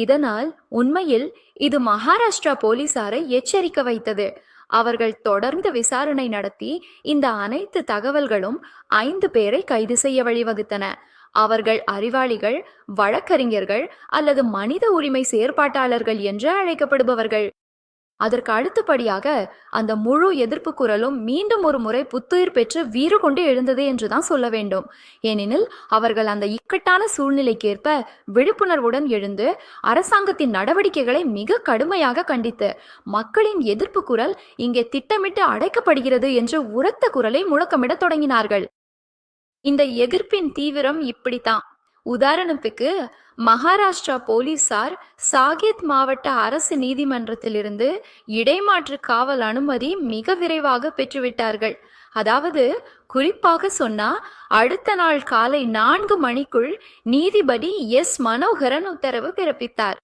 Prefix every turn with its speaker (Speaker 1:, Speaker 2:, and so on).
Speaker 1: இதனால் உண்மையில் இது மகாராஷ்டிரா போலீசாரை எச்சரிக்க வைத்தது. அவர்கள் தொடர்ந்து விசாரணை நடத்தி இந்த அனைத்து தகவல்களும் 5 பேரை கைது செய்ய வழிவகுத்தன. அவர்கள் அறிவாளிகள், வழக்கறிஞர்கள் அல்லது மனித உரிமை செயற்பாட்டாளர்கள் என்று அழைக்கப்படுபவர்கள். அதற்கு அடுத்தபடியாக அந்த முழு எதிர்ப்பு குரலும் மீண்டும் ஒரு முறை புத்துயிர் பெற்று வீறு கொண்டு எழுந்தது என்றுதான் சொல்ல வேண்டும். ஏனெனில் அவர்கள் அந்த இக்கட்டான சூழ்நிலைக்கேற்ப விழிப்புணர்வுடன் எழுந்து அரசாங்கத்தின் நடவடிக்கைகளை மிக கடுமையாக கண்டித்து மக்களின் எதிர்ப்பு குரல் இங்கே திட்டமிட்டு அடைக்கப்படுகிறது என்று உரத்த குரலை முழக்கமிட தொடங்கினார்கள். இந்த எதிர்ப்பின் தீவிரம் இப்படித்தான். உதாரணத்துக்கு, மகாராஷ்டிரா போலீசார் சாகேத் மாவட்ட அரசு நீதிமன்றத்திலிருந்து இடைமாற்று காவல் அனுமதி மிக விரைவாக பெற்றுவிட்டார்கள். அதாவது குறிப்பாக சொன்னா, அடுத்த நாள் காலை 4 மணிக்குள் நீதிபதி எஸ் மனோகரன் உத்தரவு பிறப்பித்தார்.